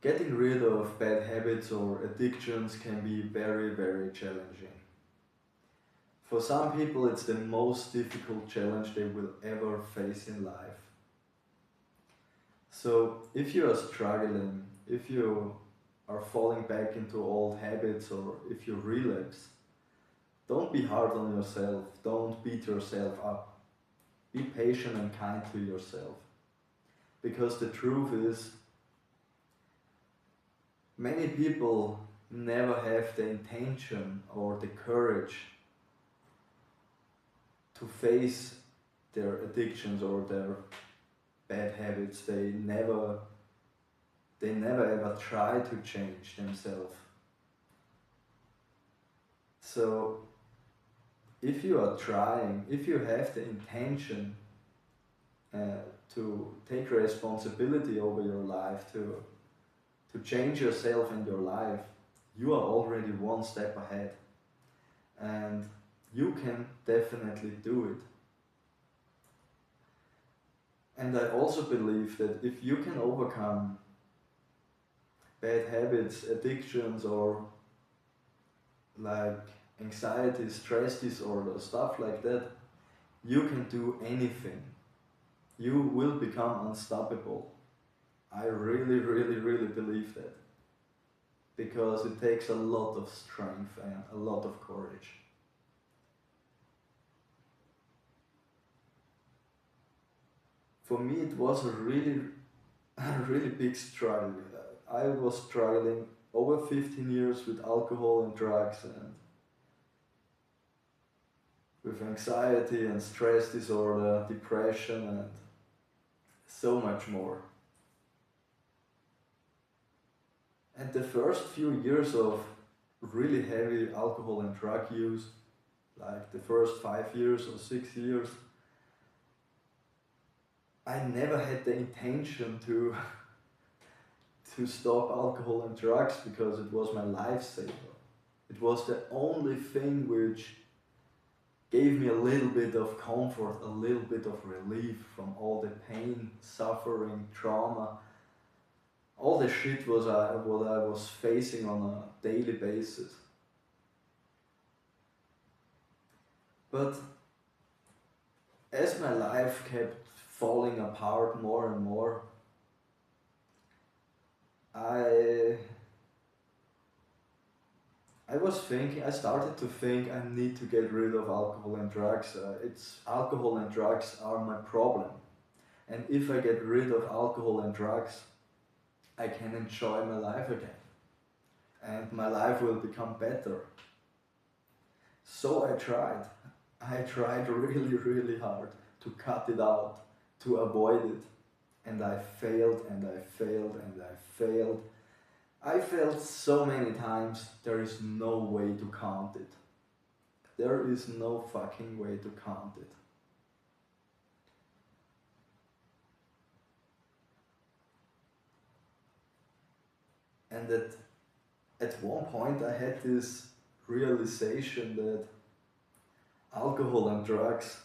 Getting rid of bad habits or addictions can be very, very challenging. For some people, it's the most difficult challenge they will ever face in life. So, if you are struggling, if you are falling back into old habits, or if you relapse, don't be hard on yourself, don't beat yourself up. Be patient and kind to yourself. Because the truth is, many people never have the intention or the courage to face their addictions or their bad habits. They never ever try to change themselves. So if you are trying, if you have the intention to take responsibility over your life, to change yourself and your life, you are already one step ahead. And you can definitely do it. And I also believe that if you can overcome bad habits, addictions, or like anxiety, stress disorder, stuff like that, you can do anything. You will become unstoppable. I really, really, really believe that. Because it takes a lot of strength and a lot of courage. For me, it was a really big struggle. I was struggling over 15 years with alcohol and drugs, and with anxiety and stress disorder, depression, and so much more. And the first few years of really heavy alcohol and drug use, like the first 5 years or 6 years, I never had the intention to to stop alcohol and drugs because it was my lifesaver. It was the only thing which gave me a little bit of comfort, a little bit of relief from all the pain, suffering, trauma, all the shit what I was facing on a daily basis. But as my life kept falling apart more and more, I I started to think I need to get rid of alcohol and drugs. It's alcohol and drugs are my problem. And if I get rid of alcohol and drugs, I can enjoy my life again. And my life will become better. So I tried. I tried really, really hard to cut it out, to avoid it. And I failed and I failed and I failed. I failed so many times, there is no way to count it. There is no fucking way to count it. And at one point I had this realization that alcohol and drugs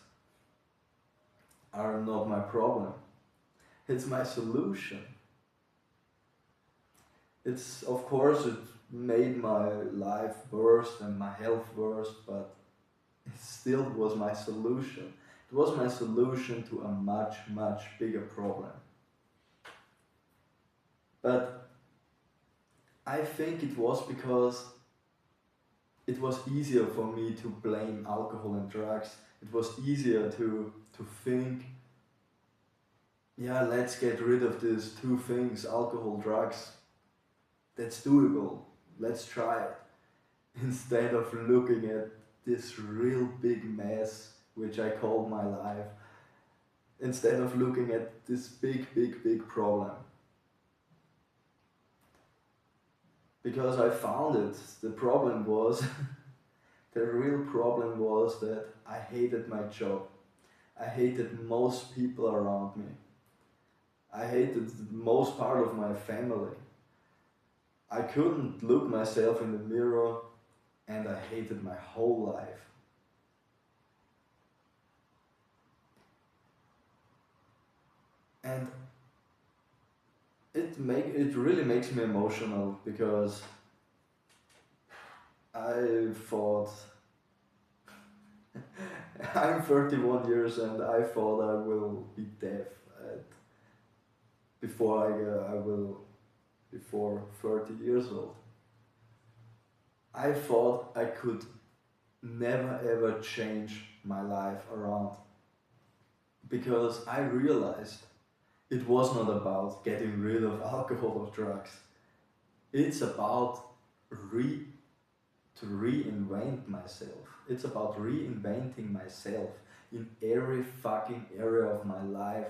are not my problem. It's my solution. It's, of course, it made my life worse and my health worse, but it still was my solution. It was my solution to a much, much bigger problem. But I think it was because it was easier for me to blame alcohol and drugs. It was easier to think, yeah, let's get rid of these two things, alcohol, drugs. That's doable. Let's try it. Instead of looking at this real big mess, which I call my life, instead of looking at this big, big, big problem. Because I found it, the problem was, the real problem was that I hated my job. I hated most people around me. I hated most part of my family. I couldn't look myself in the mirror and I hated my whole life. And it really makes me emotional because I thought I'm 31 years and I thought I will be deaf at, before I will before 30 years old. I thought I could never ever change my life around because I realized it was not about getting rid of alcohol or drugs. It's about re to reinvent myself. It's about reinventing myself in every fucking area of my life.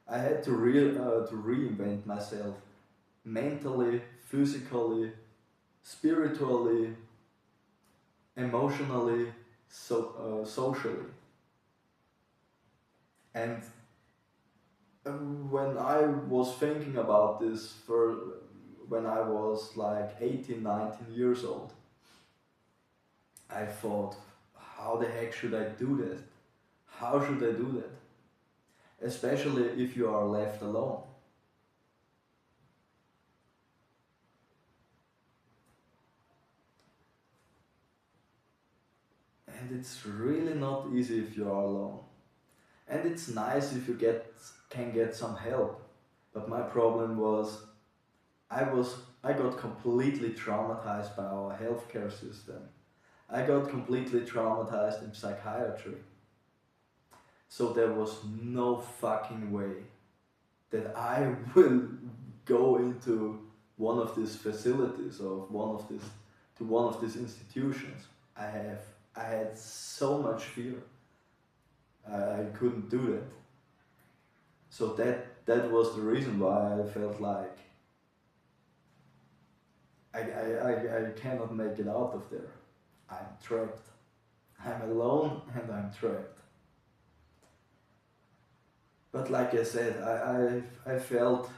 I had to reinvent myself mentally, physically, spiritually, emotionally, socially. And when I was thinking about this for when I was like 18, 19 years old, I thought, how the heck should I do that? How should I do that? Especially if you are left alone. And it's really not easy if you are alone. And it's nice if you can get some help. But my problem was I got completely traumatized by our healthcare system. I got completely traumatized in psychiatry. So there was no fucking way that I will go into one of these facilities or one of these institutions. I have I had so much fear. I couldn't do that. So that was the reason why I felt like I cannot make it out of there. I'm trapped. I'm alone and I'm trapped. But like I said, I felt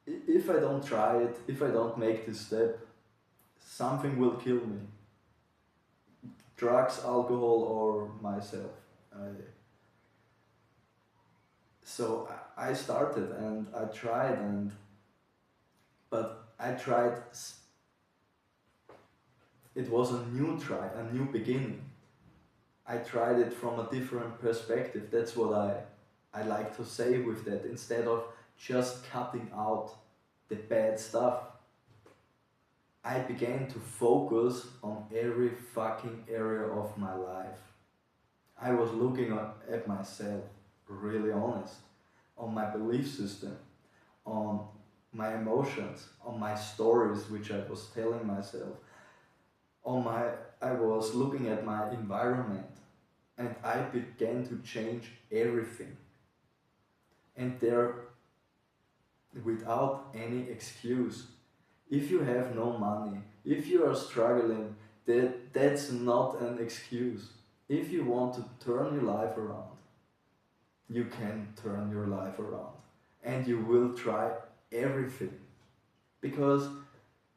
if I don't try it, if I don't make this step, something will kill me. Drugs, alcohol, or myself. I, so I started and I tried but I tried. It was a new try, a new beginning. I tried it from a different perspective. That's what I like to say with that. Instead of just cutting out the bad stuff, I began to focus on every fucking area of my life. I was looking at myself, really honest, on my belief system, on my emotions, on my stories which I was telling myself, I was looking at my environment and I began to change everything. And there, without any excuse, if you have no money, if you are struggling, that's not an excuse. If you want to turn your life around, you can turn your life around. And you will try everything. Because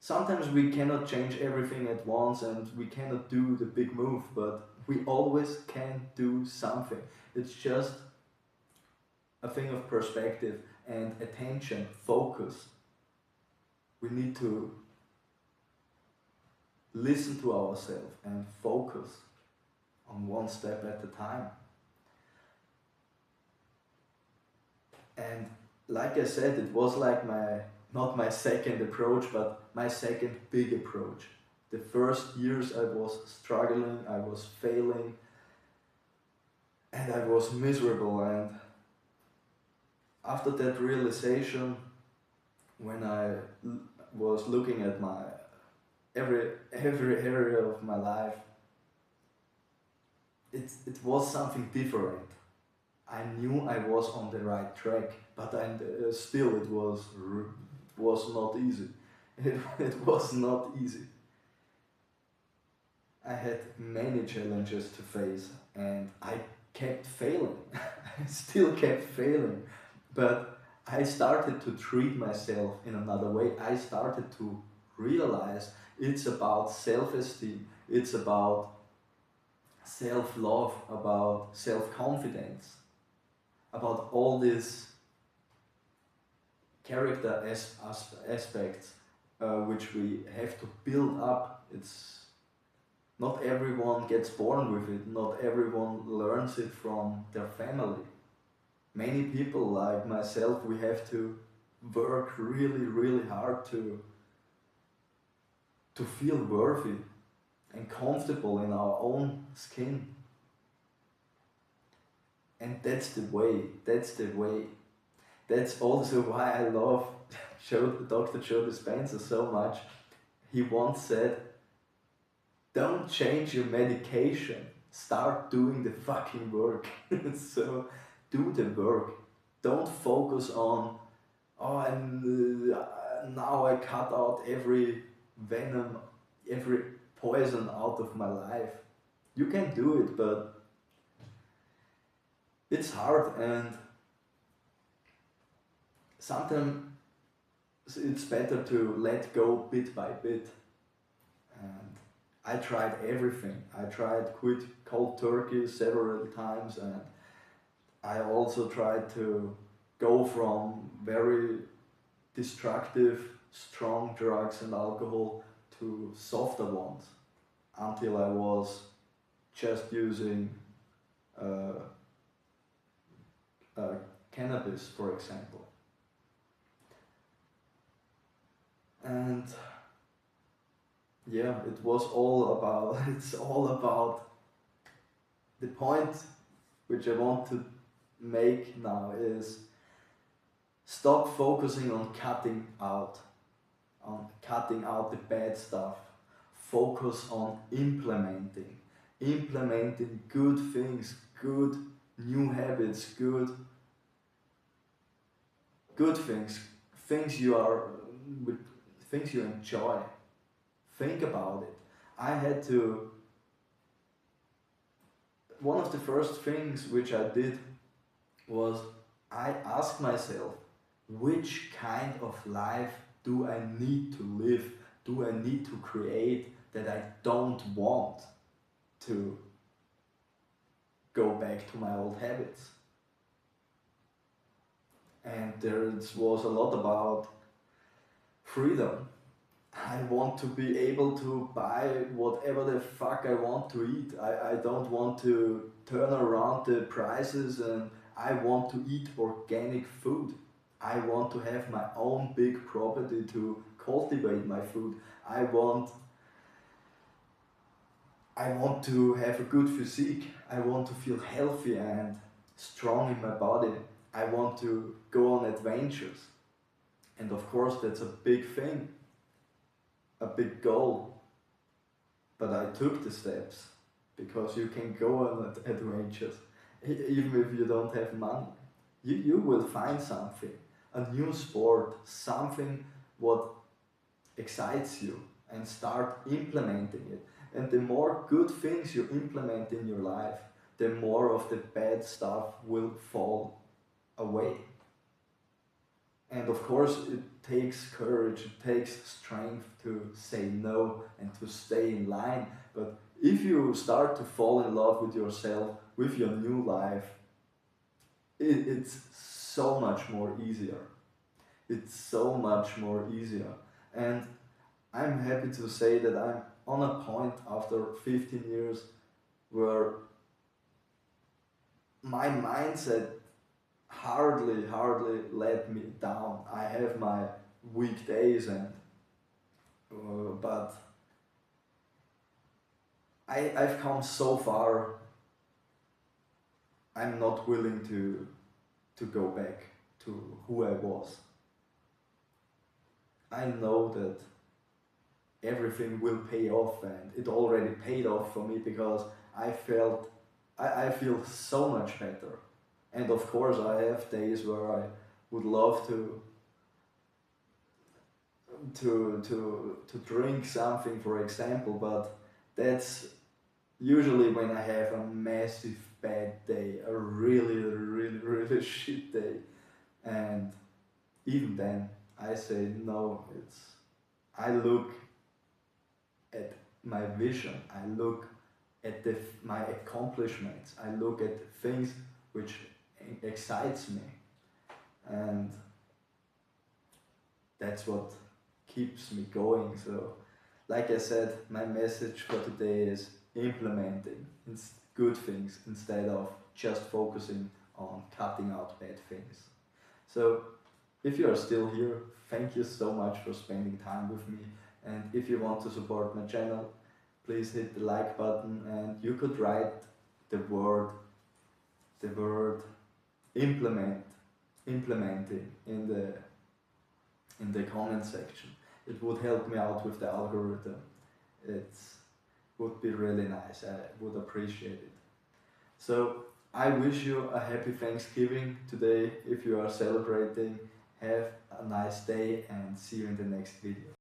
sometimes we cannot change everything at once and we cannot do the big move, but we always can do something. It's just a thing of perspective and attention, focus. We need to listen to ourselves and focus on one step at a time. And like I said, it was like not my second approach, but my second big approach. The first years I was struggling, I was failing, and I was miserable. And after that realization, when I was looking at my every area of my life, it was something different. I knew I was on the right track, but still was not easy. It was not easy. I had many challenges to face, and I kept failing. I still kept failing, but I started to treat myself in another way. I started to realize it's about self-esteem. It's about self-love, about self-confidence, about all these character aspects which we have to build up. It's not everyone gets born with it, not everyone learns it from their family. Many people like myself, we have to work really, really hard to feel worthy and comfortable in our own skin. And that's the way, that's the way. That's also why I love Dr. Joe Dispenza so much. He once said, don't change your medication, start doing the fucking work. So do the work. Don't focus on, oh, and now I cut out every venom, every poison out of my life. You can do it, but it's hard, and sometimes it's better to let go bit by bit. And I tried everything. I tried quit cold turkey several times, and I also tried to go from very destructive, strong drugs and alcohol to softer ones until I was just using cannabis, for example. And yeah, it was all about, it's all about the point which I want to make now is stop focusing on cutting out the bad stuff. Focus on implementing good things, good new habits, good things, things you are with, things you enjoy. Think about it. I had to, one of the first things which I did was I asked myself, which kind of life do I need to live, do I need to create that I don't want to go back to my old habits. And there was a lot about freedom. I want to be able to buy whatever the fuck I want to eat. I don't want to turn around the prices, and I want to eat organic food. I want to have my own big property to cultivate my food. I want to have a good physique. I want to feel healthy and strong in my body. I want to go on adventures. And of course that's a big thing, a big goal. But I took the steps, because you can go on adventures even if you don't have money. You will find something, a new sport, something what excites you, and start implementing it. And the more good things you implement in your life, the more of the bad stuff will fall away. And of course it takes courage, it takes strength to say no and to stay in line. But if you start to fall in love with yourself, with your new life, it's so much more easier. It's so much more easier. And I'm happy to say that I'm on a point after 15 years where my mindset hardly let me down. I have my weekdays, and but I've come so far. I'm not willing to go back to who I was. I know that everything will pay off, and it already paid off for me, because I feel so much better. And of course I have days where I would love to drink something, for example, but that's usually when I have a massive bad day, a really shit day. And even then I say no. I look at my vision, I look at my accomplishments, I look at things which excites me. And that's what keeps me going. So, like I said, my message for today is implementing good things instead of just focusing on cutting out bad things. So, if you are still here, thank you so much for spending time with me. And if you want to support my channel, please hit the like button, and you could write the word implementing in the comment section. It would help me out with the algorithm. It would be really nice. I would appreciate it. So I wish you a happy Thanksgiving today if you are celebrating. Have a nice day and see you in the next video.